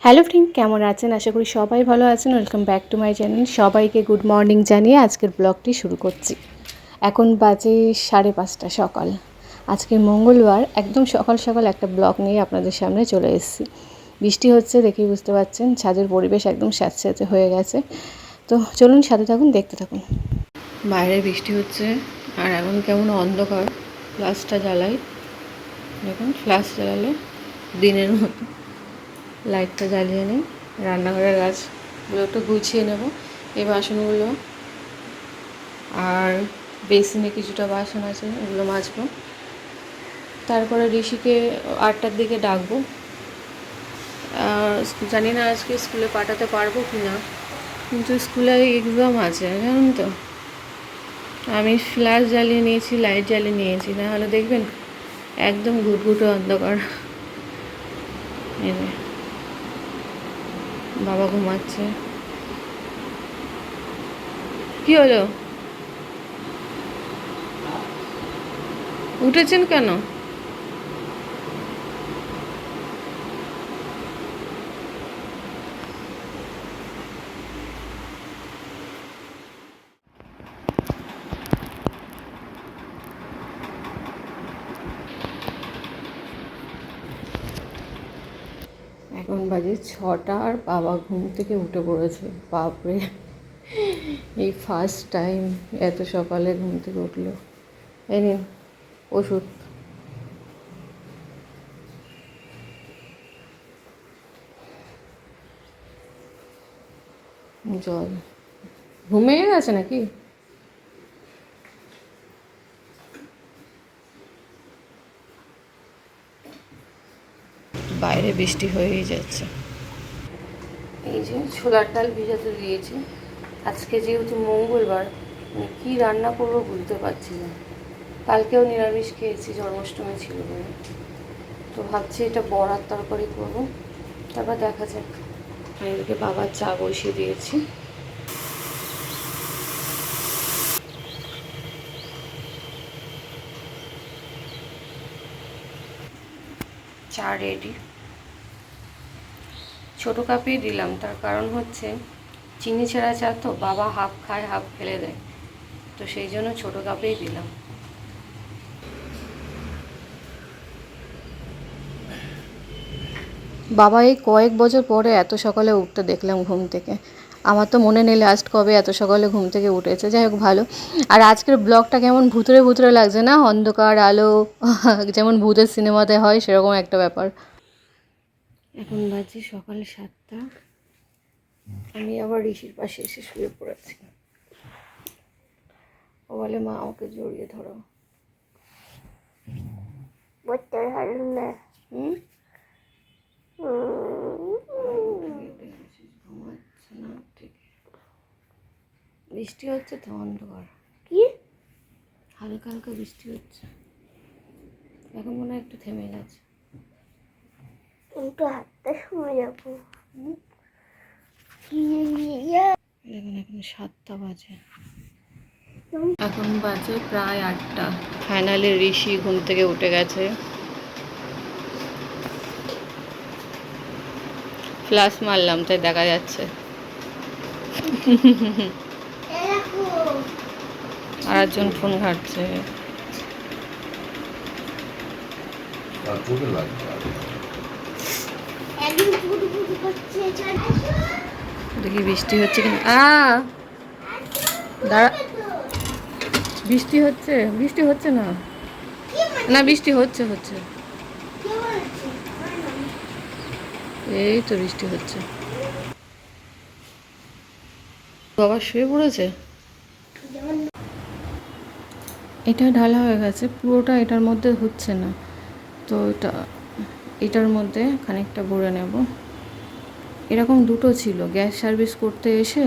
Hello friend, কেমন আছেন? আশা করি সবাই ভালো আছেন। Welcome back to my channel. সবাইকে গুড মর্নিং জানিয়ে আজকের ব্লগটি শুরু করছি। এখন বাজে 5:30 সকাল। আজকে মঙ্গলবার, একদম সকাল সকাল একটা ব্লগ নিয়ে আপনাদের সামনে চলে এসেছি। বৃষ্টি হচ্ছে, দেখেই বুঝতে পারছেন। ছাদের পরিবেশ একদম স্যাঁতস্যাঁতে হয়ে গেছে। তো চলুন, সাথে থাকুন, দেখতে থাকুন। বাইরে বৃষ্টি হচ্ছে আর এখন কেমন অন্ধকার। ফ্ল্যাশটা জ্বালাই, দেখুন ফ্ল্যাশ জ্বালালে দিনের মতো। লাইটটা জ্বালিয়ে নিই। রান্নাঘরের গাছগুলো একটু গুছিয়ে নেব, এই বাসনগুলো আর বেসিনে কিছুটা বাসন আছে, ওগুলো মাজবো। তারপরে ঋষিকে 8টার দিকে ডাকবো। জানি না আজকে স্কুলে পাঠাতে পারবো কি না, কিন্তু স্কুলে এক্সাম আছে জানেন তো। আমি ফ্ল্যাশ জ্বালিয়ে নিয়েছি, লাইট জ্বালিয়ে নিয়েছি, নাহলে দেখবেন একদম ঘুটঘুটে অন্ধকার। এই যে বাবা ঘুমাচ্ছে। কি হলো, উঠেছেন কেন? এখন বাজে 6টা আর বাবা ঘুম থেকে উঠে পড়েছে। বাপরে, এই ফার্স্ট টাইম এত সকালে ঘুম থেকে উঠলো। এই নিন ওষুধ। জল। ঘুমিয়ে গেছে নাকি? বাইরে বৃষ্টি হয়েই যাচ্ছে। এই যে ছোলার ডাল ভিজাতে দিয়েছি। আজকে যেহেতু মঙ্গলবার, কী রান্না করবো বুঝতে পারছি না। কালকেও নিরামিষ খেয়েছি, জন্মাষ্টমী ছিল বলে। তো ভাবছি এটা বড়ার তরকারি করবো, তারপর দেখা যাক। এদিকে বাবার চা বসিয়ে দিয়েছি। চা রেডি। ছোটো কাপেই দিলাম, তার কারণ হচ্ছে চিনি ছাড়া চা তো বাবা হাফ খায়, হাফ ফেলে দেয়, তো সেই জন্য ছোটো কাপেই দিলাম। বাবা এই কয়েক বছর পরে এত সকালে উঠতে দেখলাম ঘুম থেকে। আমার তো মনে নেই লাস্ট কবে এত সকালে ঘুম থেকে উঠেছে। যাই হোক, ভালো। আর আজকের ব্লগটা কেমন ভূতুরে ভূতুরে লাগছে না? অন্ধকার আলো, যেমন ভূতের সিনেমাতে হয় সেরকম একটা ব্যাপার। এখন বাজে সকাল 7টা। আমি আবার ঋষির পাশে এসে শুয়ে পড়েছি। ও বলে, মা আমাকে জড়িয়ে ধরো। হুম, বৃষ্টি হচ্ছে তো, অন্ধকার। কি হালকা হালকা বৃষ্টি হচ্ছে, এখন মনে হয় একটু থেমে গেছে। একটু হাতটা শুয়ে যাবো। দেখুন এখন 7টা বাজে। এখন বাজে প্রায় 8টা। ফাইনালি ঋষি ঘুম থেকে উঠে গেছে। ফ্ল্যাশ মারলাম তাই দেখা যাচ্ছে। আর একজন ফোন ঘাটছে। দেখি বৃষ্টি হচ্ছে কিনা। দাঁড়া, বৃষ্টি হচ্ছে? বৃষ্টি হচ্ছে না, না বৃষ্টি হচ্ছে হচ্ছে। এই তো বৃষ্টি হচ্ছে। বাবা শুয়ে পড়েছে। এটা ঢালা হয়ে গেছে পুরোটা, এটার মধ্যে হচ্ছে না, তো এটার মধ্যে খানিকটা ভরে নেব। এরকম দুটো ছিল, গ্যাস সার্ভিস করতে এসে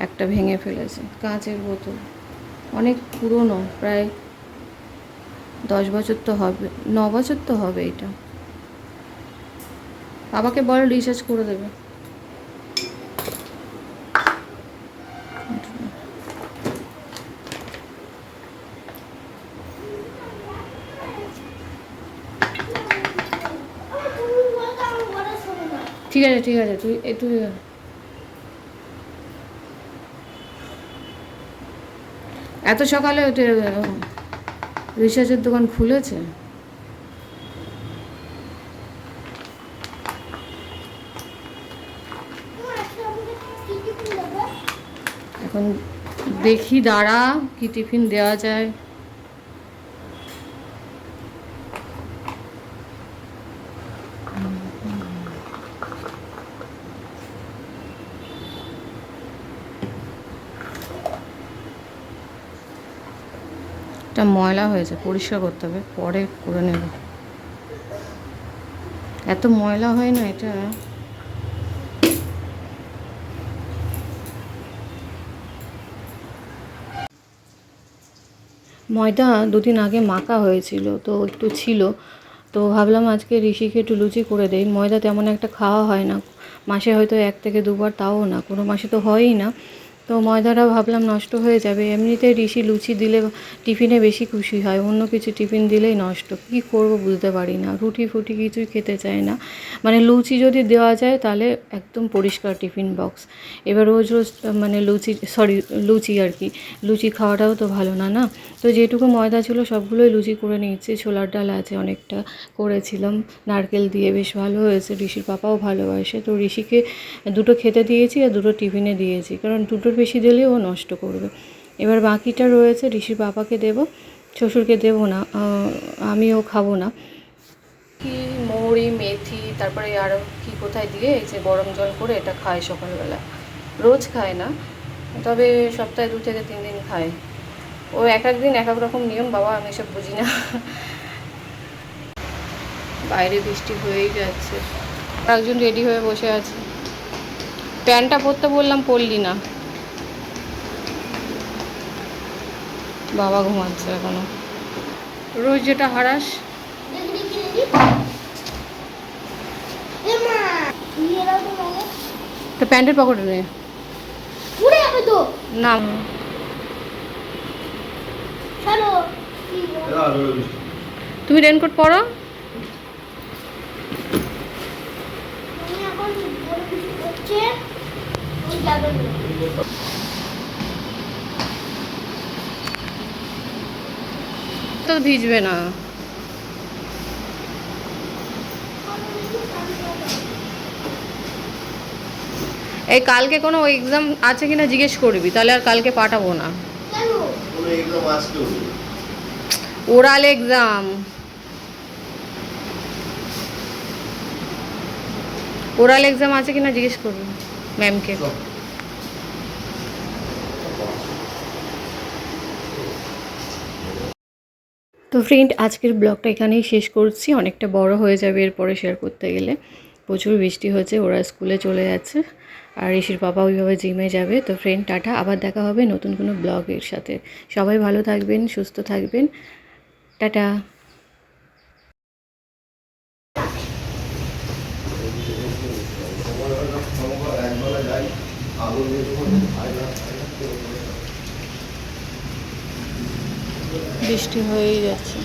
একটা ভেঙে ফেলেছে। কাঁচের বোতল, অনেক পুরনো, প্রায় 10 বছর তো হবে, 9 বছর তো হবে এটা। বাবাকে বল রিচার্জ করে দেবে। ঠিক আছে ঠিক আছে, তুই এত সকালে রিচার্জের দোকান খুলেছে? এখন দেখি দাঁড়া কি টিফিন দেওয়া যায়। এটা ময়লা হয়েছে, পরিষ্কার করতে হবে, পরে করে নেব। এত ময়লা হয় না এটা। ময়দা দুদিন আগে মাখা হয়েছিল, তো একটু ছিল, তো ভাবলাম আজকে ঋষিকে একটু লুচি করে দেই। ময়দা তেমন একটা খাওয়া হয় না, মাসে হয়তো 1 থেকে 2 বার, তাও না, কোনো মাসে তো হয়ই না। তো ময়দাটা ভাবলাম নষ্ট হয়ে যাবে। এমনিতে ঋষি লুচি দিলে টিফিনে বেশি খুশি হয়, অন্য কিছু টিফিন দিলেই নষ্ট। কি করব বুঝতে পারি না, রুটি ফুটি কিছুই খেতে চায় না। মানে লুচি যদি দেওয়া যায় তাহলে একদম পরিষ্কার টিফিন বক্স। এবার রোজ রোজ মানে লুচি আর কি, লুচি খাওয়াটাও তো ভালো না, না। তো যেটুকু ময়দা ছিল সবগুলোই লুচি করে নিয়েছি। ছোলার ডাল আছে অনেকটা, করেছিলাম নারকেল দিয়ে, বেশ ভালো হয়েছে। ঋষির পাপাও ভালোবাসে, তো ঋষিকে 2টো খেতে দিয়েছি আর 2টো টিফিনে দিয়েছি, কারণ 2টোর বেশি দিলেও ও নষ্ট করবে। এবার বাকিটা রয়েছে, ঋষির পাপাকে দেব, শ্বশুরকে দেব না, আমিও খাবো না। কি মৌরি, মেথি, তারপরে আরও কি কোথায় দিয়ে এই যে গরম জল করে এটা খায় সকালবেলা। রোজ খায় না, তবে সপ্তাহে 2 থেকে 3 দিন খায়। ও এক এক দিন এক এক রকম নিয়ম, বাবা আমি সব বুঝি না। বাইরে বৃষ্টি হয়েই যাচ্ছে, একজন রেডি হয়ে বসে আছে। প্যান্টটা পরতে বললাম, পরলি না। বাবা ঘুমাচ্ছে এখনো, রোজ যেটা হারাস। তো প্যান্টের পকেটে নেই না। তুমি রেনকোট পরো। তো ভিজবে না। এই কালকে কোনো এক্সাম আছে কিনা জিজ্ঞেস করবি, তাহলে আর কালকে পাঠাবো না। ওরাল এক্সাম, ওরাল এক্সাম আছে কিনা জিজ্ঞেস করবি ম্যামকে। তো ফ্রেন্ড, আজকের ব্লগটা এখানেই শেষ করছি, অনেকটা বড় হয়ে যাবে এরপরে শেয়ার করতে গেলে। প্রচুর বৃষ্টি হচ্ছে, ওরা স্কুলে চলে যাচ্ছে, আর ঋষির বাবা ওইভাবে জিমে যাবে। তো ফ্রেন্ড, টাটা, আবার দেখা হবে নতুন কোনো ব্লগের সাথে। সবাই ভালো থাকবেন, সুস্থ থাকবেন, টাটা। বৃষ্টি হয়েই যাচ্ছে।